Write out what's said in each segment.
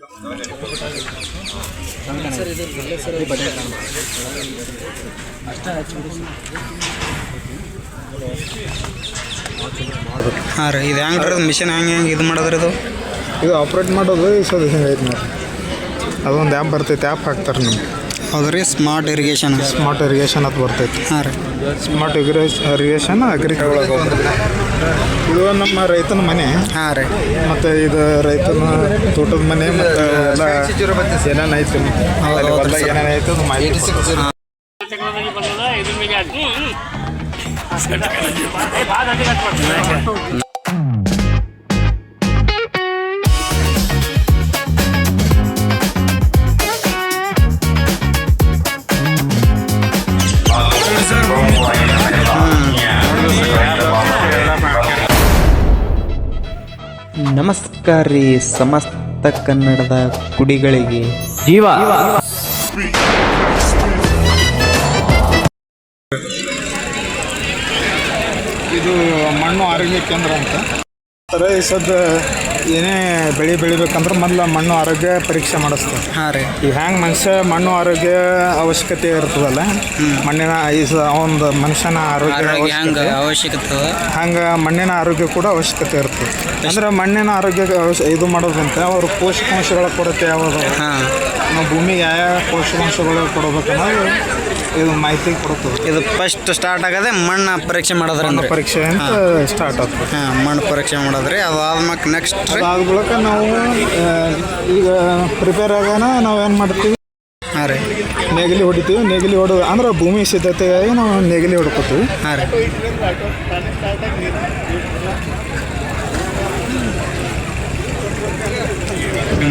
ಹಾಂ ರೀ, ಇದು ಹೆಂಗೆ ರೀ ಮಿಷನ್ ಹೆಂಗೆ ಇದು ಮಾಡೋದ್ರಿ ಇದು ಆಪ್ರೇಟ್ ಮಾಡೋದು ಇಸೋದು ಹಿಂಗೈತೆ ನೋಡಿ. ಅದೊಂದು ಆ್ಯಪ್ ಬರ್ತೈತೆ, ಆ್ಯಪ್ ಹಾಕ್ತಾರೆ ನಮ್ಗೆ. ಹೌದು ರೀ, ಸ್ಮಾರ್ಟ್ ಇರಿಗೇಷನ್ ಅದು ಬರ್ತೈತಿ. ಹಾಂ ರೀ, ಸ್ಮಾರ್ಟ್ ಇರಿಗೇಷನ್ ಅಗ್ರಿಕಲ್ಚರ್. ಇದು ನಮ್ಮ ರೈತನ ಮನೆ. ಹಾಂ ರೀ, ಮತ್ತು ಇದು ರೈತನ ತೋಟದ ಮನೆ ಮತ್ತು ಎಲ್ಲ ಏನೇನೈತೆ ಏನೇನೈತೆ ಅದು ಮಾಹಿತಿ. ನಮಸ್ಕಾರ ರೀ ಸಮಸ್ತ ಕನ್ನಡದ ಕುಡಿಗಳಿಗೆ ಜೀವ. ಇದು ಮಣ್ಣು ಆರೋಗ್ಯ ಕೇಂದ್ರ ಅಂತ ಈ ಸದ್ದ ಏನೇ ಬೆಳಿಬೇಕಂದ್ರೆ ಮೊದಲು ಮಣ್ಣು ಆರೋಗ್ಯ ಪರೀಕ್ಷೆ ಮಾಡಿಸ್ತಾರೆ. ಹಾಂ ರೀ, ಈಗ ಹ್ಯಾಂಗೆ ಮನುಷ್ಯ ಮಣ್ಣು ಆರೋಗ್ಯ ಅವಶ್ಯಕತೆ ಇರ್ತದಲ್ಲ, ಮಣ್ಣಿನ ಒಂದು ಮನುಷ್ಯನ ಆರೋಗ್ಯ ಅವಶ್ಯಕತೆ ಹಂಗೆ ಮಣ್ಣಿನ ಆರೋಗ್ಯ ಕೂಡ ಅವಶ್ಯಕತೆ ಇರ್ತದೆ. ಅಂದ್ರೆ ಮಣ್ಣಿನ ಆರೋಗ್ಯ ಇದು ಮಾಡೋದಂತ ಅವ್ರ ಪೋಷಕಾಂಶಗಳ ಕೊರತೆ ಯಾವುದು, ನಾವು ಭೂಮಿಗೆ ಯಾವ ಪೋಷಕಾಂಶಗಳು ಕೊಡಬೇಕನ್ನೋದು ಇದು ಮಾಹಿತಿ ಕೊಡ್ತದೆ. ಇದು ಫಸ್ಟ್ ಸ್ಟಾರ್ಟ್ ಆಗದೆ ಮಣ್ಣು ಪರೀಕ್ಷೆ ಮಾಡೋದ್ರಿಂದ ಪರೀಕ್ಷೆ ಅಂತ ಸ್ಟಾರ್ಟ್ ಆಗ್ತದೆ. ಹಾಂ, ಮಣ್ಣು ಪರೀಕ್ಷೆ ಮಾಡೋದ್ರಿ. ಅದಾದ್ಮೇಲೆ ನೆಕ್ಸ್ಟ್ ಅದಾದ ಬಳಿಕ ನಾವು ಈಗ ಪ್ರಿಪೇರ್ ಆಗೋಣ ನಾವೇನು ಮಾಡ್ತೀವಿ, ಹಾಂ ರೀ, ನೇಗಿಲಿ ಹೊಡಿತೀವಿ. ನೇಗಿಲಿ ಹೊಡೋದು ಅಂದ್ರೆ ಭೂಮಿ ಸಿದ್ಧತೆಗಾಗಿ ನಾವು ನೇಗಿಲಿ ಹೊಡ್ಕೋತೀವಿ. ಹಾಂ ರೀ,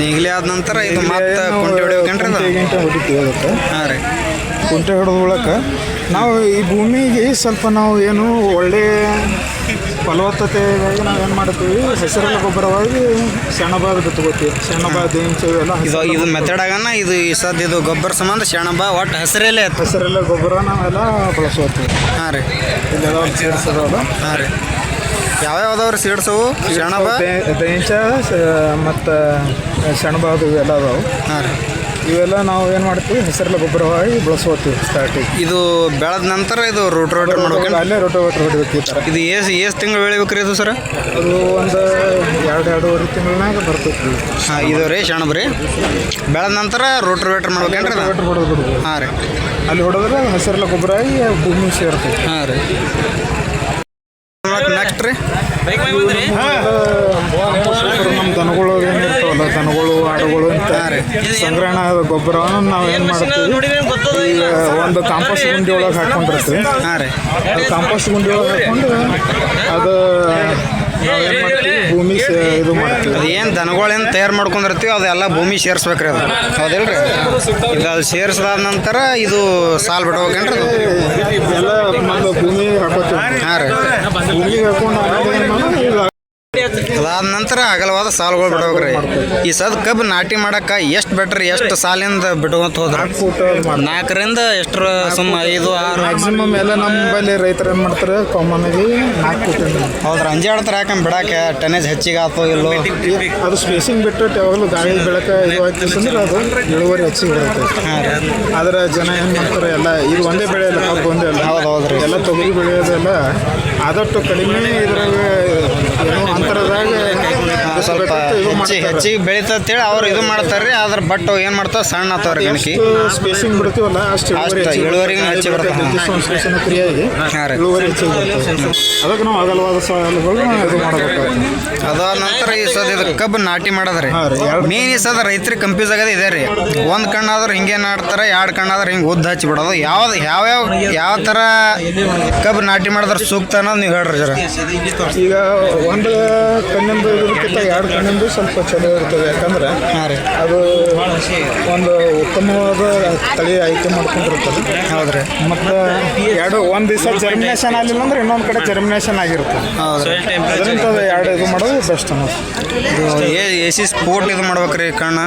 ನೇಗಿಲಿ ಆದ ನಂತರ ಇದು ಮತ್ತೆ ಕುಂಟೆ ಗಂಟೆ ಹೊಡಿತೀವಿ ಅದಕ್ಕೆ. ಹಾಂ ರೀ, ಕುಂಟೆ ಹೊಡೆದ ಬಳಿಕ ನಾವು ಈ ಭೂಮಿಗೆ ಸ್ವಲ್ಪ ನಾವು ಏನು ಒಳ್ಳೆಯ ಫಲವತ್ತತೆಗಾಗಿ ನಾವೇನು ಮಾಡ್ತೀವಿ, ಹಸಿರೆಲ್ಲ ಗೊಬ್ಬರವಾಗಿ ಸೆಣಬ ಬಿತ್ಕೋತೀವಿ. ಸೆಣಬ ದೇಂಚು ಎಲ್ಲ ಇದು ಮೆಥಡ್ ಆಗನ ಇದು ಸದ್ ಇದು ಗೊಬ್ಬರ ಸಂಬಂಧ ಸೆಣಬ ಒಟ್ಟು ಹಸಿರೆಲ್ಲ ಗೊಬ್ಬರ ನಾವೆಲ್ಲ ಬಳಸ್ಕೋತೀವಿ. ಹಾಂ ರೀ, ಇಲ್ಲೆಲ್ಲ ಸೇರಿಸೋದಲ್ಲ. ಹಾಂ ರೀ, ಯಾವ್ಯಾವ್ದವ್ರು ಸೀಡ್ಸವು ಸೆಣಬ ದೇಂಚ ಮತ್ತು ಸೆಣಬ ಅದು ಇವೆಲ್ಲ ಅದಾವೆ. ಹಾಂ ರೀ, ಇವೆಲ್ಲ ನಾವು ಏನು ಮಾಡ್ತೀವಿ, ಹೆಸರೆಲ್ಲ ಗೊಬ್ಬರವಾಗಿ ಬಳಸ್ಕೋತೀವಿ ಸ್ಟಾರ್ಟಿಂಗ್. ಇದು ಬೆಳೆದ ನಂತರ ಇದು ರೋಟೋವೇಟರ್ ಮಾಡ್ಬೇಕು. ಅಲ್ಲೇ ರೋಟೋವೇಟರ್ ಹೊಡಿಬೇಕು. ಈ ಥರ ಇದು ಎಷ್ಟು ತಿಂಗಳು ಬೆಳಿಬೇಕು ರೀ ಇದು ಸರ್? ಅದು ಒಂದು 2-2.5 ತಿಂಗಳಾಗ ಬರ್ತೈತಿ. ಹಾಂ, ಇದು ರೀ ಸೆಣಬ ರೀ. ಬೆಳೆದ ನಂತರ ರೋಟೋವೇಟರ್ ಮಾಡ್ಬೇಕೇನ್ರಿ? ರೋಟೋವೇಟರ್ ಹೊಡೆದು. ಹಾಂ ರೀ, ಅಲ್ಲಿ ಹೊಡೆದ್ರೆ ಹಸಿರೆಲ್ಲ ಗೊಬ್ಬರ ಆಗಿ ಭೂಮಿ ಸೇರ್ತೈತಿ. ಹಾಂ ರೀ, ನೆಕ್ಸ್ಟ್ ರೀ ನಮ್ಮ ದನಗಳು ಏನಿರ್ತಾವಲ್ಲ, ದನಗಳು ಆಡುಗಳು ಅಂತ ಸಂಗ್ರಹಣ ಗೊಬ್ಬರವನ್ನು ನಾವು ಏನು ಮಾಡ್ತೀವಿ, ಈಗ ಒಂದು ಕಾಂಪೋಸ್ಟ್ ಗುಂಡಿ ಒಳಗೆ ಹಾಕೊಂಡಿರ್ತೀವಿ. ಹಾಂ ರೀ, ಕಾಂಪೋಸ್ಟ್ ಗುಂಡಿ ಒಳಗೆ ಹಾಕೊಂಡು ಅದು ನಾವೇನು ಮಾಡ್ತೀವಿ, ಭೂಮಿ ಇದು ಮಾಡ್ತೀವಿ. ಅದು ಏನು ದನಗಳೇನು ತಯಾರು ಮಾಡ್ಕೊಂಡಿರ್ತೀವಿ ಅದೆಲ್ಲ ಭೂಮಿ ಸೇರಿಸ್ಬೇಕ್ರಿ. ಅದು ಹೌದಿಲ್ಲ ರೀ? ಇದು ಅದು ಸೇರಿಸಿದಾದ ನಂತರ ಇದು ಸಾಲು ಬಿಡ್ಬೇಕೇನ್ರಿ? ಎಲ್ಲ ಮೊದಲು ಭೂಮಿಗೆ ಹಾಕೋತೀವಿ. ಹಾಂ ರೀ, ಭೂಮಿಗೆ ಹಾಕೊಂಡು ಅದಾದ ನಂತರ ಅಗಲವಾದ ಸಾಲುಗಳು ಬಿಡ್ಬೇಕ್ರಿ. ಈ ಸದ್ ಕಬ್ಬು ನಾಟಿ ಮಾಡಕ್ಕೆ ಎಷ್ಟು ಬೆಟ್ರಿ, ಎಷ್ಟು ಸಾಲಿಂದ ಬಿಟ್ಕೊಂತ ಹೋದ್ರೆ 4ರಿಂದ ಎಷ್ಟರ ಸುಮ್ಮ 5-6 ಮ್ಯಾಕ್ಸಿಮಮ್ ಎಲ್ಲ ನಮ್ಮಲ್ಲಿ ರೈತರು ಏನು ಮಾಡ್ತಾರೆ, ಕಾಮನ್ ಆಗಿ 4 ಫೂಟ್. ಹೌದ್ರ, ಅಂಜಾಡ್ತಾರೆ ಯಾಕಂದ್ರೆ ಬಿಡಕ್ಕೆ ಟನೇಜ್ ಹೆಚ್ಚಿಗೆ ಆತೋ ಇಲ್ಲೋ. ಅದು ಸ್ಪೇಸಿಂಗ್ ಬಿಟ್ಟು ಯಾವಾಗಲೂ ಗಾಳಿ ಬೆಳಕ ಇದು ಆಗ್ತಂದ್ರೆ ಅದು ಇಳುವರಿ ಹೆಚ್ಚಿಗೆ ಬರುತ್ತೆ. ಆದ್ರೆ ಜನ ಏನು ಮಾಡ್ತಾರೆ, ಎಲ್ಲ ಇದು ಒಂದೇ ಬೆಳೆ ಇಲ್ಲ, ಕಬ್ಬು ಒಂದೇ ಅಲ್ಲ. ಹೌದ್ರಿ, ಎಲ್ಲ ತೊಗರಿ ಬೆಳೆಯೋದೆಲ್ಲ ಆದಷ್ಟು ಕಡಿಮೆ ಇದ್ರಾಗ ಏನೋ ಅಂತರದಾಗ ಸ್ವಲ್ಪ ಹೆಚ್ಚಿಗೆ ಬೆಳಿತೇಳಿ ಅವ್ರು ಇದು ಮಾಡ್ತಾರೆ ರೀ. ಅದ್ರ ಬಟ್ ಏನು ಮಾಡ್ತಾವೆ ಸಣ್ಣ ಆತವ್ರಿ ಗಣಕಿ. ಸ್ಪೇಸಿಂಗ್ ಬಿಡ್ತೀವಲ್ಲ ಅಷ್ಟು ಇಳುವರಿಗೆ ಹೆಚ್ಚಿಗೆ ಬರುತ್ತೆ. ಕ್ರಿಯೆಗೆ ಇಳುವರಿ ಹೆಚ್ಚಿಗೆ ಬರುತ್ತೆ. ಅದಕ್ಕೆ ನಾವು ಅಗಲವಾದ ಸಾಲುಗಳು ಇದು ಮಾಡಬೇಕಾಗುತ್ತೆ. ಅದಾದ ನಂತರ ಈ ಸದ ಇದು ಕಬ್ಬು ನಾಟಿ ಮಾಡೋದ್ರಿ. ಮೇನ್ ಈ ಸದ ರೈತರಿಗೆ ಕನ್ಫ್ಯೂಸ್ ಆಗೋದು ಇದೆ ರೀ. ಒಂದು ಕಣ್ಣಾದ್ರೆ ಹಿಂಗೆ ನಾಡ್ತಾರೆ, 2 ಕಣ್ಣಾದ್ರೆ ಹಿಂಗೆ ಉದ್ದ ಹಚ್ಚಿ ಬಿಡೋದು. ಯಾವ ಥರ ಕಬ್ಬು ನಾಟಿ ಮಾಡಿದ್ರೆ ಸೂಕ್ತ ಅನ್ನೋದು ನೀವು ಹೇಳ್ರಿ ಜರ. ಈಗ ಒಂದು ಕಣ್ಣಿಂದ ಇದಕ್ಕಿಂತ 2 ಕಣ್ಣಿಂದು ಸ್ವಲ್ಪ ಚಲೋ ಇರ್ತದೆ. ಯಾಕಂದ್ರೆ ಅದು ಒಂದು ಉತ್ತಮವಾದ ತಳಿ ಆಯ್ಕೆ ಮಾಡ್ಕೊಂಡಿರ್ತದೆ. ಹೌದ್ರಿ, ಮತ್ತು ಒಂದು ದಿವಸ ಜರ್ಮಿನೇಷನ್ ಆಗಲಿಲ್ಲ ಅಂದ್ರೆ ಇನ್ನೊಂದು ಕಡೆ ಜರ್ಮಿನೇಷನ್ ಆಗಿರುತ್ತೆ. ಅದರಿಂದ 2 ಇದು ಮಾಡೋದು ಬೆಸ್ಟ್ ಅನ್ನೋದು. ಎಸಿ ಫೂಟ್ ಇದು ಮಾಡ್ಬೇಕ್ರಿ ಕಣ್ಣು?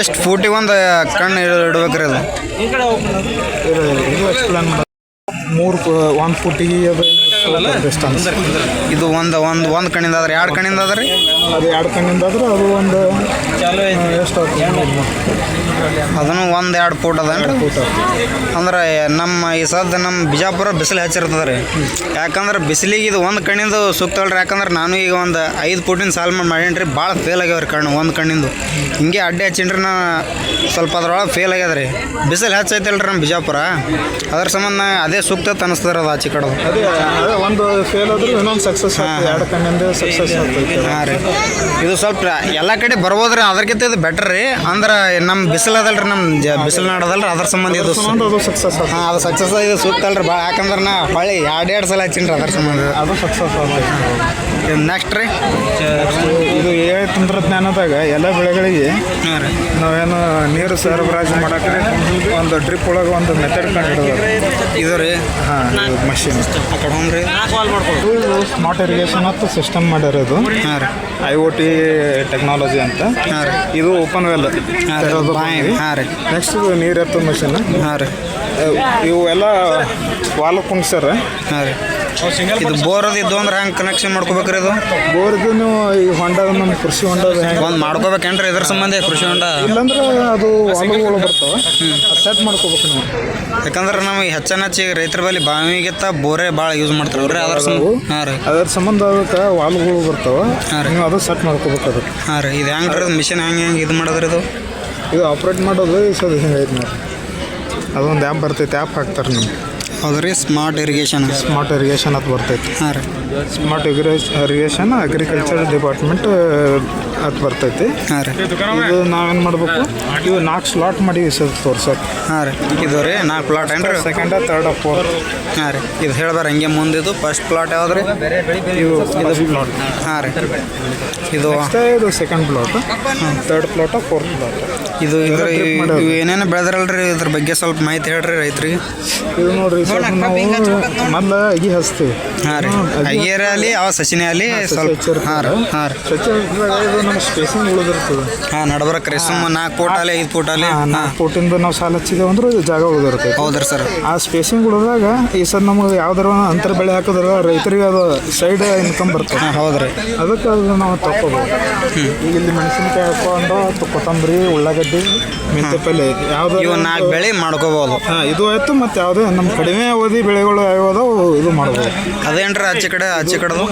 ಎಷ್ಟು ಫೂಟಿಗೆ ಒಂದು ಕಣ್ಣು ಇಡ್ಬೇಕ್ರಿ ಅದು? ಇದು ಎಕ್ಸ್ಪ್ಲೇನ್ ಮಾಡೋದು 1 ಫೂಟಿಗೆ ಅದು ಡಿಸ್ಟೆನ್ಸ್. ಇದು ಒಂದು ಕಣ್ಣಿಂದ ಆದ್ರೆ 2 ಕಣ್ಣಿಂದ ಆದ್ರೆ ಅದು 2 ಕಣ್ಣಿಂದ ಆದ್ರೆ ಅದು ಒಂದು ಎಷ್ಟು ಅದನ್ನು 1-2 ಫೂಟ್ ಅದೇನ್ರಿ. ಅಂದ್ರೆ ನಮ್ಮ ಈ ಸದ್ದು ನಮ್ಮ ಬಿಜಾಪುರ ಬಿಸಿಲು ಹೆಚ್ಚಿರ್ತದೆ ರೀ. ಯಾಕಂದ್ರೆ ಬಿಸಿಲಿಗೆ ಇದು ಒಂದು ಕಣ್ಣಿಂದು ಸೂಕ್ತವಲ್ರಿ. ಯಾಕಂದ್ರೆ ನಾನು ಈಗ ಒಂದು 5 ಫೂಟಿನ ಸಾಲ್ ಮಾಡೀನಿ ರೀ. ಭಾಳ ಫೇಲ್ ಆಗ್ಯಾವ್ರಿ ಕಣ್ಣು ಒಂದು ಕಣ್ಣಿಂದು. ಹಿಂಗೆ ಅಡ್ಡಿ ಹಚ್ಚಿನ್ರಿ ನಾ ಸ್ವಲ್ಪ ಅದ್ರೊಳಗೆ ಫೇಲ್ ಆಗ್ಯದ ರೀ. ಬಿಸಿಲು ಹೆಚ್ಚೈತಲ್ರಿ ನಮ್ಮ ಬಿಜಾಪುರ, ಅದ್ರ ಸಂಬಂಧ ಅದೇ ಸೂಕ್ತ ಅನಿಸ್ತದೆ ಅದು ಆಚೆ ಕಡೆ. ಅದೇ ಒಂದು ಫೇಲ್ ಆದ್ರೂ ಇನ್ನೊಂದು ಸಕ್ಸಸ್ ಆಗ್ತದೆ. 2 ಕಣ್ಣಿಂದ ಸಕ್ಸಸ್ ಆಗ್ತೈತೆ. ಹಾಂ ರೀ, ಇದು ಸ್ವಲ್ಪ ಎಲ್ಲ ಕಡೆ ಬರ್ಬೋದು ರೀ. ಅದಕ್ಕಿಂತ ಇದು ಬೆಟರ್ ರೀ. ಅಂದ್ರೆ ನಮ್ಮ ಬಿಸಿಲು ಅದಲ್ರಿ, ನಮ್ಮ ಬಿಸಿಲು ನಾಡದಲ್ರಿ, ಅದ್ರ ಸಂಬಂಧ ಇದು ಅದು ಸಕ್ಸಸ್ ಆಗ್ತದೆ. ಹಾಂ, ಅದು ಸಕ್ಸಸ್ ಇದು ಸೂಕ್ತ ಅಲ್ರಿ ಭಾಳ. ಯಾಕಂದ್ರೆ ನಾ ಹೊಳ್ಳಿ 2 ಸಲ ಹಚ್ಚಿನ್ರಿ ಅದ್ರ ಸಂಬಂಧ ಅದು ಸಕ್ಸಸ್ ಆಗ್ತೈತೆ. ನೆಕ್ಸ್ಟ್ ರೀ, ಇದು AI ತಂತ್ರಜ್ಞಾನದಾಗ ಎಲ್ಲ ಬೆಳೆಗಳಿಗೆ ಹಾಂ ರೀ, ನಾವೇನು ನೀರು ಸರಬರಾಜು ಮಾಡೋಕೆ ಒಂದು ಡ್ರಿಪ್ ಒಳಗೆ ಒಂದು ಮೆಥಡ್ ಕಂಡುಹಿಡಿದಾರೆ. ಇದು ರೀ. ಹಾಂ, ಮಷಿನ್ ಆ ಕಡೆ ಹೋಗ್ರಿ. ಇದು ಸ್ಮಾರ್ಟ್ ಇರಿಗೇಷನ್ ಅಂತ ಸಿಸ್ಟಮ್ ಮಾಡ್ಯಾರ. ಇದು ಹಾಂ ರೀ, IoT ಟೆಕ್ನಾಲಜಿ ಅಂತ. ಹಾಂ ರೀ, ಇದು ಓಪನ್ ವೆಲ್. ಹಾಂ ರೀ, ನೆಕ್ಸ್ಟ್ ಇದು ನೀರು ಎತ್ತೋ ಮಷಿನ್. ಹಾಂ ರೀ, ಇವು ಎಲ್ಲ ವಾಲ್ ಕುಣಿಸ್ಯಾರ. ಹಾಂ ರೀ. ಇದು ಬೋರ್ ಅದು ಇದ್ದು ಅಂದ್ರೆ ಹೆಂಗೆ ಕನೆಕ್ಷನ್ ಮಾಡ್ಕೋಬೇಕ್ರಿ? ಇದು ಬೋರ್ದು ನೀವು ಈ ಹೊಂಡದ ನಮ್ಮ ಕೃಷಿ ಹೊಂಡದ ಹೆಂಗೆ ಒಂದು ಮಾಡ್ಕೋಬೇಕೇನ್ರಿ ಇದ್ರ ಸಂಬಂಧ ಕೃಷಿ ಹೊಂಡ? ಇಲ್ಲಾಂದ್ರೆ ಅದು ವಾಲ್ಗಳು ಬರ್ತಾವೆ, ಸೆಟ್ ಮಾಡ್ಕೋಬೇಕು ನೀವು. ಯಾಕಂದ್ರೆ ನಮಗೆ ಹೆಚ್ಚು ಈಗ ರೈತರ ಬಳಿ ಬಾವಿಗಿಂತ ಬೋರೇ ಭಾಳ ಯೂಸ್ ಮಾಡ್ತಾರಲ್ರಿ. ಅದ್ರ ಸಂಬಂಧ ಹಾಂ ರೀ, ಅದರ ಸಂಬಂಧ ಅದಕ್ಕೆ ವಾಲ್ಗಳು ಬರ್ತಾವೆ. ಹಾಂ ರೀ, ನೀವು ಅದು ಸೆಟ್ ಮಾಡ್ಕೋಬೇಕು. ಅದಕ್ಕೆ ಹಾಂ ರೀ. ಇದು ಹೆಂಗೆ ರೀ ಮಿಷಿನ್ ಹೆಂಗೆ ಇದು ಮಾಡೋದ್ರಿ? ಇದು ಆಪ್ರೇಟ್ ಮಾಡೋದು ಸದ ಹಿಂಗೈತೆ ನೋಡಿ. ಅದೊಂದು ಆ್ಯಪ್ ಬರ್ತೈತೆ, ಆ್ಯಪ್ ಹಾಕ್ತಾರೆ ನಿಮ್ಗೆ. ಹೌದು ರೀ, ಸ್ಮಾರ್ಟ್ ಇರಿಗೇಷನ್ ಅಂತ ಬರ್ತೈತಿ. ಹಾಂ ರೀ, ಸ್ಮಾರ್ಟ್ ಇರಿಗೇಷನ್ ಅಗ್ರಿಕಲ್ಚರ್ ಡಿಪಾರ್ಟ್ಮೆಂಟ್ ಅದು ಬರ್ತೈತಿ. ಹಾಂ ರೀ. ಇದು ನಾವೇನು ಮಾಡಬೇಕು, ಇವು 4 ಸ್ಲಾಟ್ ಮಾಡಿವಿ ಸರ್ ತೋರ್ಸೋಕೆ. ಹಾಂ ರೀ, ಇದು ರೀ 4 ಪ್ಲಾಟ್ ಏನು ರೀ? Second, third, fourth. ಹಾಂ ರೀ, ಇದು ಹೇಳ್ಬಾರ ಹಂಗೆ ಮುಂದಿದ್ದು ಫಸ್ಟ್ ಪ್ಲಾಟ್ ಯಾವ್ದು ರೀ? ಇದು ಪ್ಲಾಟ್. ಹಾಂ ರೀ, ಇದು ಇದು second plot, third plot, fourth plot. ಇದು ಇವು ಏನೇನು ಬೆಳೆದ್ರಲ್ರಿ, ಇದ್ರ ಬಗ್ಗೆ ಸ್ವಲ್ಪ ಮಾಹಿತಿ ಹೇಳ್ರಿ ರೈತರಿಗೆ. ಇದು ನೋಡ್ರಿ, ನಾವು ಮೊದಲು ಅಗಿ ಹಚ್ತೀವಿ. ಹಾಂ ರೀ, ಅಗೇರ ಅಲ್ಲಿ ಅವ ಸಸಿನೇ ಅಲ್ಲಿ ಸ್ವಲ್ಪ. ಹಾಂ ರೀ, ಹಾಂ ರೀ, ಇದು ನಮ್ಮ ಸ್ಪೇಸಿಂಗ್ ಉಳಿದಿರ್ತದೆ. ಹಾಂ, ನಡ್ಬರ್ಕ್ರಿ. ಸುಮ್ಮ 4 ಫೂಟ್ ಅಲ್ಲಿ 5 ಫೂಟ್ ಅಲ್ಲಿ 4 ಫೂಟಿಂದ ನಾವು ಸಾಲ ಹಚ್ಚಿದೇವೆ ಅಂದ್ರೆ ಜಾಗ ಉಳಿದಿರ್ತೈತೆ. ಹೌದ್ರಿ ಸರ್. ಆ ಸ್ಪೇಸಿಂಗ್ ಉಳಿದಾಗ ಈ ಸರ್ ನಮಗೆ ಯಾವ್ದಾರ ಅಂತರ ಬೆಳೆ ಹಾಕಿದ್ರೆ ರೈತರಿಗೆ ಅದು ಸೈಡ್ ಇನ್ಕಮ್ ಬರ್ತದೆ. ಹಾಂ, ಹೌದ್ರಿ. ಅದಕ್ಕೆ ಅದು ನಾವು ತಗೋಬೋದು. ಈಗ ಇಲ್ಲಿ ಮೆಣಸಿನ್ಕಾಯಿ ಹಾಕೊಂಡು ಕೊತ್ತಂಬರಿ, ಉಳ್ಳಾಗಡ್ಡಿ, ಮೆಂತ್ಯ ಪಲ್ಯ ಯಾವ್ದು ಇವು 4 ಬೆಳೆ ಮಾಡ್ಕೋಬೋದು. ಹಾಂ, ಇದು ಆಯ್ತು. ಮತ್ತು ಯಾವುದೇ ನಮ್ಮ ಕಡಿಮೆ ಅವಧಿ ಬೆಳೆಗಳು ಯಾವ್ದಾವು ಇದು ಮಾಡ್ಬೋದು. ಅದೇನ್ರಿ ಆಚೆ ಕಡೆದು?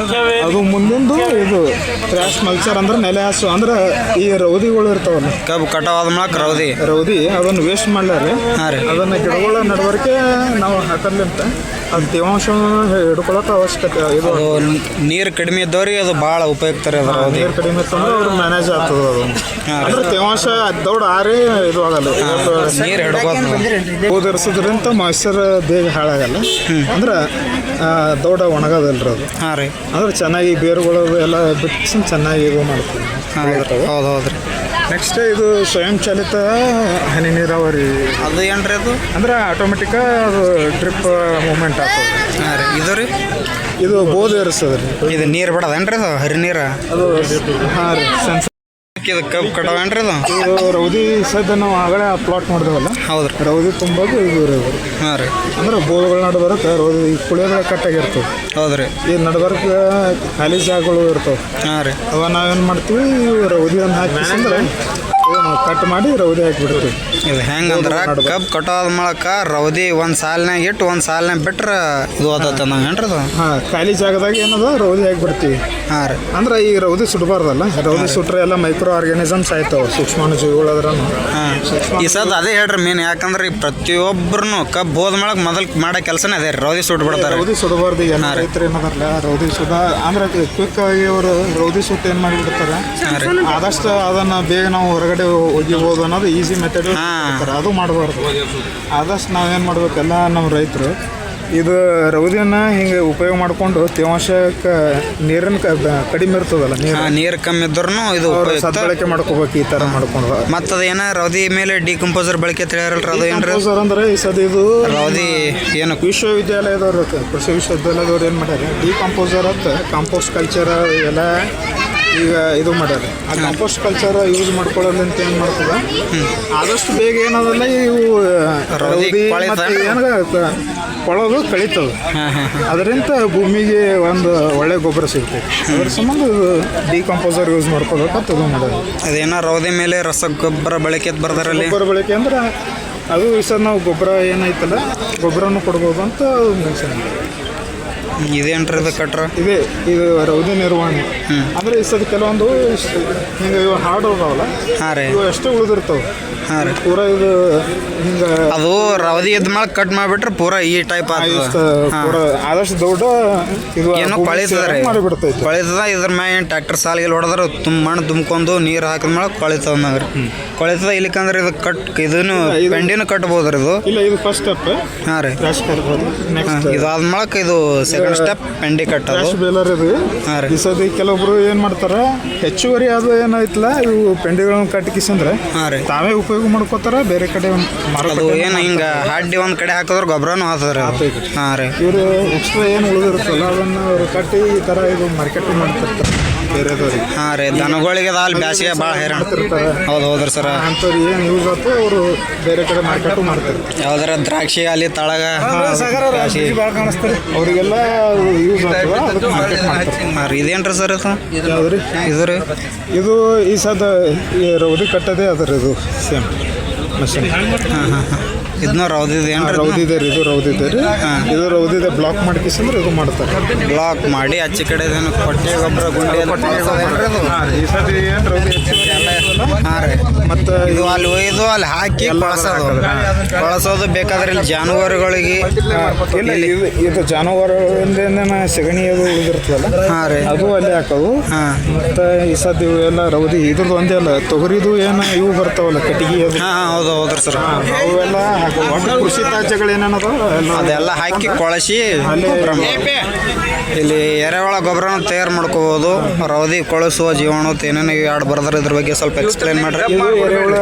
ಅದು ಮುಂದಿಂದು ಇದು ಕ್ರಾಸ್ ಮಲ್ಚರ್ ಅಂದ್ರೆ ನೆಲೆ ಹಾಸು. ಅಂದ್ರೆ ಈ ರೌದಿಗಳು ಇರ್ತಾವಲ್ಲ, ಕಬ್ಬು ಕಟಾವಾದ ಮೂಲಕ ರೌದಿ ಅದನ್ನು ವೇಸ್ಟ್ ಮಾಡ್ಲಾರೆ. ಹಾಂ ರೀ, ಅದನ್ನು ಗಿಡಗಳ ನಡವರಿಕೆ ನಾವು ಹಾಕರ್ಲಿಂತ ಅದು ತೇವಾಂಶ ಹಿಡ್ಕೊಳಕ್ಕೆ ಅವಶ್ಯಕತೆ. ಇದು ನೀರು ಕಡಿಮೆ ಇದ್ದವ್ರಿಗೆ ಅದು ಭಾಳ ಉಪಯುಕ್ತ ರೀ. ಅದು ನೀರು ಕಡಿಮೆ ಇತ್ತಂದ್ರೆ ಅವ್ರು ಮ್ಯಾನೇಜ್ ಆಗ್ತದೆ. ಅದು ಅಂದ್ರೆ ತೇವಾಂಶ ದೌಡ್ ಆರೇ ಇದು ಆಗಲ್ಲ, ನೀರು ಹಿಡ್ಕೋತ ಓದಿರ್ಸೋದ್ರಿಂದ ಮಾಯ್ಚರ್ ಬೇಗ ಹಾಳಾಗಲ್ಲ. ಅಂದ್ರೆ ದೌಡ ಒಣಗೋದಲ್ರಿ ಅದು. ಹಾಂ ರೀ, ಅಂದ್ರೆ ಚೆನ್ನಾಗಿ ಬೇರುಗಳು ಎಲ್ಲ ಬಿಟ್ಟು ಚೆನ್ನಾಗಿ ಇದು ಮಾಡ್ತೀವಿ. ಹೌದು ಹೌದ್ರಿ. ನೆಕ್ಸ್ಟ್ ಇದು ಸ್ವಯಂ ಚಾಲಿತ ಹನಿ ನೀರಾವರಿ. ಅದು ಏನ್ರಿ? ಅದು ಅಂದ್ರೆ ಆಟೋಮೆಟಿಕ್ ಅದು ಡ್ರಿಪ್ ಮೂವ್ಮೆಂಟ್ ಆಗ್ತದೆ. ಹಾಂ ರೀ, ಇದು ರೀ, ಇದು ಬೋದ್ ಇರಿಸ್ತದೆ ರೀ. ಇದು ನೀರು ಬಿಡೋದೇನ್ರಿ? ಅದು ಹರಿ ನೀರು? ಅದು ಹಾಂ ರೀ, ಸೆನ್ಸರ್. ಇದು ಕಬ್ಬು ಕಟಾವೇನ್ರಿ? ಅದು ಇದು ರೌದಿ ಸದ್ಯ ನಾವು ಆಗಲೇ ಪ್ಲಾಟ್ ಮಾಡಿದೇವಲ್ಲ. ಹೌದ್ರಿ, ರೌದಿ ತುಂಬೋದು ಇದು ಇರೋದು. ಹಾಂ ರೀ, ಅಂದ್ರೆ ಬೋರ್ಗಳು ನಡ್ಬರಕ್ಕೆ ರೌದಿ ಕುಳಿಯೋಗಳ ಕಟ್ಟಾಗಿರ್ತವೆ. ಹೌದ್ರಿ. ಈ ನಡ್ಬರಕ್ಕೆ ಖಾಲಿ ಜಾಗಗಳು ಇರ್ತವೆ. ಹಾಂ ರೀ, ಅವ ನಾವೇನು ಮಾಡ್ತೀವಿ, ರೌದಿಯನ್ನು ಹಾಕಿಸಂದ್ರೆ ಕಟ್ ಮಾಡಿ ರೌದಿ ಹಾಕಿಬಿಡ್ತೀವಿ. ಇದು ಹೆಂಗಂದ್ರೆ ಕಬ್ಬು ಕಟಾವಾದ ಮೂಲಕ ರೌದಿ ಒಂದು ಸಾಲಿನಾಗ ಇಟ್ಟು ಒಂದು ಸಾಲಿನಾಗ ಬಿಟ್ರೆ ಇದು ಓದತ್ತ ನಂಗೇನ್ರಿ? ಅದು ಹಾಂ, ಖಾಲಿ ಜಾಗದಾಗ ಏನದ ರೌದಿ ಹಾಕಿಬಿಡ್ತೀವಿ. ಹಾಂ ರೀ, ಅಂದ್ರೆ ಈ ರೌದಿ ಸುಡಬಾರ್ದಲ್ಲ. ರೌದಿ ಸುಟ್ರೆ ಎಲ್ಲ ಮೈಕ್ರೋ ಆರ್ಗ್ಯಾನಿಸಮ್ಸ್ ಆಯ್ತಾವೆ, ಸೂಕ್ಷ್ಮಾಣುಜೀವಿಗಳು ಅದ್ರ. ಈ ಸದ್ ಅದೇ ಹೇಳ್ರಿ ಮೇನ್. ಯಾಕಂದ್ರೆ ಈ ಪ್ರತಿಯೊಬ್ಬರು ಕಬ್ಬು ಹೋದ ಮೂಲಕ ಮೊದಲು ಮಾಡೋ ಕೆಲಸನೇ ಅದೇ ರೀ, ರೌದಿ ಸುಟ್ಬಿಡ್ತಾರೆ. ರೌದಿ ಸುಡಬಾರ್ದು. ಈಗ ರೈತರು ಏನದಾರಲ್ಲ, ರೌದಿ ಸುಡ ಅಂದ್ರೆ ಕ್ವಿಕ್ ಆಗಿ ಅವರು ರೌದಿ ಸುಟ್ಟು ಏನು ಮಾಡಿಬಿಡ್ತಾರೆ. ಆದಷ್ಟು ಅದನ್ನು ಬೇಗ ನಾವು ಹೊರಗಡೆ ಒಗಿಬೋದು ಅನ್ನೋದು ಈಸಿ ಮೆಥಡ್. ಅದು ಮಾಡಬಾರ್ದು. ಆದಷ್ಟು ನಾವೇನು ಮಾಡ್ಬೇಕೆಲ್ಲ ನಮ್ಮ ರೈತರು ಇದು ರೌದಿಯನ್ನು ಹಿಂಗೆ ಉಪಯೋಗ ಮಾಡಿಕೊಂಡು ತೇವಾಂಶಕ್ಕೆ ನೀರಿನ ಕಡಿಮೆ ಇರ್ತದಲ್ಲ, ನೀರು ಕಮ್ಮಿ ಇದ್ರೂ ಇದು ಸದ್ಬಳಕೆ ಮಾಡ್ಕೋಬೇಕು. ಈ ಥರ ಮಾಡ್ಕೊಂಡು ಮತ್ತು ಅದು ಏನೋ ರೌದಿ ಮೇಲೆ ಡಿಕಂಪೋಸರ್ ಬಳಕೆ ತಿಳಿಯಾರಲ್ರಿ? ಅದು ಏನ್ರಿ? ಅಂದ್ರೆ ಈ ಸದ ಇದು ರೌದಿ ಏನು ವಿಶ್ವವಿದ್ಯಾಲಯದವ್ರು, ಕೃಷಿ ವಿಶ್ವವಿದ್ಯಾಲಯದವ್ರು ಏನು ಮಾಡ್ಯಾರ, ಡಿಕಂಪೋಸರ್ ಅಂತ ಕಾಂಪೋಸ್ಟ್ ಕಲ್ಚರ್ ಎಲ್ಲ ಈಗ ಇದು ಮಾಡ್ಯಾರ ಆ ಕಾಂಪೋಸ್ಟ್ ಕಲ್ಚರ್ ಯೂಸ್ ಮಾಡ್ಕೊಳ್ಳೋದಂತ ಏನು ಮಾಡ್ತದೆ ಆದಷ್ಟು ಬೇಗ ಏನದಲ್ಲ ಇವು ರೌದಿ ರೌದಿ ಕೊಳಿತ. ಮತ್ತೆ ಏನಾಗ ಕೊಳೋದು ಕಳೀತವೆ ಅದರಿಂದ ಭೂಮಿಗೆ ಒಂದು ಒಳ್ಳೆ ಗೊಬ್ಬರ ಸಿಗ್ತೈತೆ ಅದ್ರ ಸಂಬಂಧ ಇದು ಡಿಕಂಪೋಸರ್ ಯೂಸ್ ಮಾಡ್ಕೋಬೇಕಂತ ಇದು ಮಾಡೋದು ಅದೇನೋ ರೌದಿ ಮೇಲೆ ರಸಗೊಬ್ಬರ ಬಳಕೆ ಬರ್ದಾರಲ್ಲಿ. ಗೊಬ್ಬರ ಬಳಕೆ ಅಂದ್ರೆ ಅದು ಈ ಸರ್ ನಾವು ಗೊಬ್ಬರ ಏನೈತಲ್ಲ ಗೊಬ್ಬರನು ಕೊಡ್ಬೋದು ಅಂತ ಮೆನ್ಷನ್ ಇದೇನ್ರಿ ಇದು ಕಟ್ರ. ಇದೆ ಇದು ರೌದಿ ನಿರ್ವಹಣೆ ಅಂದ್ರೆ ಈ ಸದ ಕೆಲವೊಂದು ಹಿಂಗೆ ಇವು ಹಾಡು ಅದಾವಲ್ಲ ಹಾಂ ರೀ ಇವು ಎಷ್ಟೇ ಉಳಿದಿರ್ತಾವೆ ಹಾಂ ರೀ. ಪೂರ ಇದು ಹಿಂಗೆ ಅದು ರವದಿ ಇದ್ದ ಮೇಲೆ ಕಟ್ ಮಾಡಿಬಿಟ್ರೆ ಪೂರಾ ಈ ಟೈಪ್ ಆಗ್ತದೆ. ಪೂರ ಆದಷ್ಟು ದೊಡ್ಡ ಇದು ಏನು ಕೊಳಿತದ್ರಿ ಮಾಡಿಬಿಡ್ತೈತೆ ಕೊಳಿತದ ಇದ್ರ ಮ್ಯಾಗ ಏನು ಟ್ರ್ಯಾಕ್ಟರ್ ಸಾಲಿಗೆ ಹೊಡೆದ್ರೆ ಮಣ್ಣು ತುಂಬ್ಕೊಂಡು ನೀರು ಹಾಕಿದ್ಮೇಲೆ ಕೊಳಿತದ ಮ್ಯಾಗ್ರಿ ಕೊಳಿತದ ಇಲ್ಲಿಕಂದ್ರೆ ಇದು ಇದನ್ನು ಪೆಂಡಿನೂ ಕಟ್ಬೋದ್ರಿ ಇದು. ಇಲ್ಲ ಇದು ಫಸ್ಟ್ ಸ್ಟೆಪ್ ಹಾಂ ರೀ. ಕ್ರಾಶ್ ಕಟ್ಬೋದು ನೆಕ್ಸ್ಟ್ ಇದಾದ್ಮೇಲೆ ಇದು ಸೆಕೆಂಡ್ ಸ್ಟೆಪ್ ಪೆಂಡಿ ಕಟ್ಟೋದು. ಕ್ರಾಶ್ ಬೇಲರ್ ಇದು ಹಾಂ ರೀ. ಈ ಸತಿ ಕೆಲವೊಬ್ರು ಏನು ಮಾಡ್ತಾರೆ ಹೆಚ್ಚುವರಿ ಅದು ಏನೈತಲ್ಲ ಇವು ಪೆಂಡಿಗಳನ್ನ ಕಟ್ಟಿಕಿಸಂದ್ರೆ ಹಾಂ ರೀ. ತಾವೇ ಉಪಯೋಗ ಮಾಡ್ಕೋತಾರ ಬೇರೆ ಕಡೆ ಅದು ಮಾರುಕಟ್ಟೆ ಏನು ಹಿಂಗೆ ಹಾಡ್ಡಿ ಒಂದು ಕಡೆ ಹಾಕಿದ್ರೆ ಗೊಬ್ಬರನೂ ಹಾಕ್ತದ್ರಿ ಅದು. ಹಾಂ ರೀ. ಇವರು ಎಕ್ಸ್ಟ್ರಾ ಏನು ಉಳಿದಿರುತ್ತಲ್ಲ ಅದನ್ನು ಅವರು ಕಟ್ಟಿ ಈ ಥರ ಇದು ಮಾರ್ಕೆಟಿಂಗ್ ಮಾಡ್ತಿರ್ತಾರೆ ಬೇರೆದವ್ರಿಗೆ. ಹಾಂ ರೀ. ದನಗಳಿಗೆ ಅಲ್ಲಿ ಬ್ಯಾಸಿಗೆ ಭಾಳ ಹೈರಾಣ. ಹೌದು ಹೌದ್ರಿ ಸರ್. ಅಂಥವ್ರು ಏನು ಯೂಸ್ ಆಯ್ತು ಅವರು ಬೇರೆ ಕಡೆ ಮಾರ್ಕೆಟು ಮಾಡ್ತಾರೆ. ಯಾವ್ದಾರ ದ್ರಾಕ್ಷಿ ಅಲ್ಲಿ ತಳಗ ಭಾಳ ಕಾಣಿಸ್ತಾರೆ ಅವರಿಗೆಲ್ಲ ಯೂಸ್ ಆಗ್ತದೆ ಅದಕ್ಕೆ ಮಾರ್ಕೆಟ್ ಮಾಡ್ತಾರೆ. ಹಾಂ ರೀ. ಇದೇನ್ರಿ ಸರ್ ಇದು ಯಾವ್ದು ರೀ ಇದು ರೀ ಇದು ಈ ಸದ ಈ ರೌದಿ ಕಟ್ಟದೆ ಅದ್ರ ಇದು ಸೇಮ್ ಮಷಿನ್. ಹಾಂ ಹಾಂ ಹಾಂ. ಇದನ್ನ ರೌದಿದೆ ಏನ್ರಿ ರೌದಿದೆ ರೀ ಇದು ರೌದಿದೆ ರೀ ಇದು ರೌದಿದೆ ಬ್ಲಾಕ್ ಮಾಡ್ಕಿಸಂದ್ರೆ ಇದು ಮಾಡ್ತಾರೆ ಬ್ಲಾಕ್ ಮಾಡಿ ಆಚೆ ಕಡೆ ಕೊಟ್ಟೆ ಗೊಬ್ಬರ ಗುಂಡಿ ಈ ಸತಿ ಏನು ರೌದಿ ಹಾಂ ರೀ. ಮತ್ತು ಇದು ಅಲ್ಲಿ ಒಯ್ದು ಅಲ್ಲಿ ಹಾಕಿ ಬಳಸೋದು ಬೇಕಾದ್ರೆ ಇಲ್ಲಿ ಜಾನುವಾರುಗಳಿಗೆ ಇಲ್ಲ ಇದು ಜಾನುವಾರುಗಳಿಂದ ಸಗಣಿ ಅದು ಉಳಿದಿರ್ತದಲ್ಲ ಹಾಂ ರೀ ಅದು ಅಲ್ಲಿ ಹಾಕೋದು. ಹಾಂ ಮತ್ತು ಈ ಸತಿ ಇವೆಲ್ಲ ರೌದಿ ಇದ್ರದ್ದು ಒಂದೇ ಅಲ್ಲ ತೊಗರಿದು ಏನು ಇವು ಬರ್ತಾವಲ್ಲ ಕಟ್ಟಿಗೆ ಅದು ಹಾಂ ಹಾಂ ಹೌದು ಹೌದ್ರಿ ಸರ್. ಅವೆಲ್ಲ ಹಾಕೋದು ಒಟ್ಟು ಕೃಷಿ ತ್ಯಾಜ್ಯಗಳು ಏನೇನದ ಅದೆಲ್ಲ ಹಾಕಿ ಕೊಳಸಿ ಗೊಬ್ಬರ ಇಲ್ಲಿ ಎರೆಹುಳ ಗೊಬ್ಬರನ ತಯಾರು ಮಾಡ್ಕೋಬೋದು. ರೌದಿ ಕೊಳಸುವ ಜೀವಾಣು ಏನೇನು ಎರಡು ಬರ್ದಾರ ಇದ್ರ ಬಗ್ಗೆ ಸ್ವಲ್ಪ ಎಕ್ಸ್ಪ್ಲೇನ್ ಮಾಡ್ರಿ. ಇದು ಎರೆಹುಳ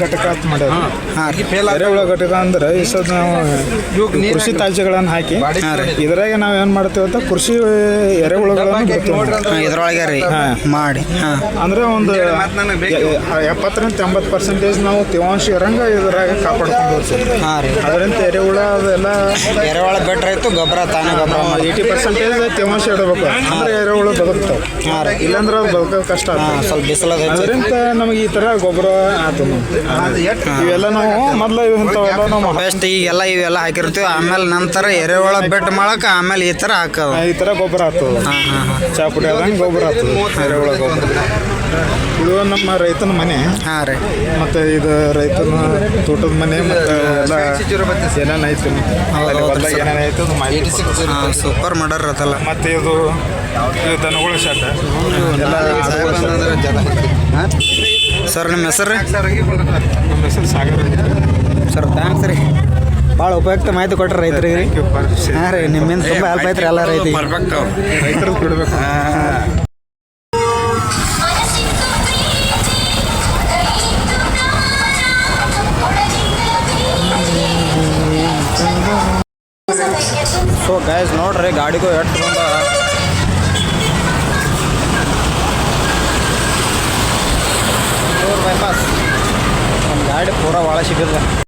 ಘಟಕ ಅಂತ ಮಾಡ್ಯಾರ. ಹಾಂ ರೀ. ಎರೆಹುಳ ಘಟಕ ಅಂದ್ರೆ ಈ ಸದ್ ನಾವು ಕೃಷಿ ತ್ಯಾಜ್ಯಗಳನ್ನು ಹಾಕಿ ಇದ್ರಾಗ ನಾವು ಏನು ಮಾಡ್ತೀವಿ ಅಂತ ಕೃಷಿ ಎರೆಹುಳಗಳನ್ನು ಬಿಡ್ತೀವಿ ಇದ್ರೊಳಗೆ ರೀ ಮಾಡಿ. ಹಾಂ ಅಂದ್ರೆ ಒಂದು 70-80% ನಾವು ತೇವಾಂಶ ಇರಂಗ ಇದ್ರಾಗ ಕಾಪಾಡ್ಕೊಂಡು ಹೋಗ್ತೀವಿ. ಹಾಂ ರೀ. ಅದರಿಂದ ಎರೆಹುಳ ಅದೆಲ್ಲ ಎರೆಹುಳ ಬೆಟ್ರ್ ಆಯ್ತು ಗೊಬ್ಬರ ತಾನೇ ಗೊಬ್ಬರ 80% ತೇವಾಂಶ ಇಡಬೇಕು ಅಂದ್ರೆ ಎರೆಹುಳು ಬದುಕ್ತಾವೆ. ಹಾಂ ರೀ. ಇಲ್ಲಾಂದ್ರೆ ಅದು ಬದುಕೋಕೆ ಕಷ್ಟ ಹಾಂ ಆಗ್ತದೆ. ಸ್ವಲ್ಪ ಬಿಸಿಲದ ಅದರಿಂದ ನಮಗೆ ಈ ಥರ ಗೊಬ್ಬರ ಆಯ್ತು. ಇವೆಲ್ಲ ನಾವು ಮೊದಲು ಇಂಥವೆಲ್ಲ ನಾವು ಬೆಸ್ಟ್ ಈಗೆಲ್ಲ ಇವೆಲ್ಲ ಹಾಕಿರ್ತೀವಿ. ಆಮೇಲೆ ನಂತರ ಎರೆಹುಳ ಬೆಟ್ ಮಾಡಕ್ಕೆ ಆಮೇಲೆ ಈ ಥರ ಹಾಕೋದು. ಈ ಥರ ಗೊಬ್ಬರ ಆಗ್ತದೆ. ಹಾಂ ಹಾಂ ಹಾಂ. ಚಾಪುಡಿ ಆದಂಗೆ ಗೊಬ್ಬರ ಆಗ್ತದೆ ಎರೆಹುಳ ಗೊಬ್ಬರ. ಇದು ನಮ್ಮ ರೈತನ ಮನೆ. ಹಾಂ ರೀ. ಮತ್ತು ಇದು ರೈತನ ತೋಟದ ಮನೆ ಮತ್ತು ಎಲ್ಲ ಏನೇನೈತೆ ಏನೇನೈತೆ ಅದು ಮಾಹಿತಿ ಕೊಡ್ತಾರೆ. ಹಾಂ ಸೂಪರ್ ಮಾಡ್ಯಾರ ಅದೆಲ್ಲ. ಮತ್ತು ಇದು ದನಗಳ ಶಾಟ ಎಲ್ಲ ಸರ್ ನಿಮ್ಮ ಹೆಸರು ರೀ? ನಮ್ಮ ಹೆಸರು ಸಾಗರ್. ಸರ್ ಥ್ಯಾಂಕ್ಸ್ ರೀ. ಭಾಳ ಉಪಯುಕ್ತ ಮಾಹಿತಿ ಕೊಟ್ಟರೆ ರೈತರಿಗೆ ರೀ. ಹಾಂ ರೀ. ನಿಮ್ಮಿಂದ ತುಂಬ ಹೆಲ್ಪ್ ಐತ್ರಿ ಎಲ್ಲ ರೈತರಿಗೆ. ರೈತರಿಗೆ ಕೊಡಬೇಕು. ಸೊ ಗೈಸ್ ನೋಡ್ರಿ ಗಾಡಿಗೂ ಎಷ್ಟು ಬಂದ ಬೈಪಾಸ್ ನಮ್ಮ ಗಾಡಿ ಪೂರಾ ಭಾಳ ಸಿಕ್ಕಿದೆ.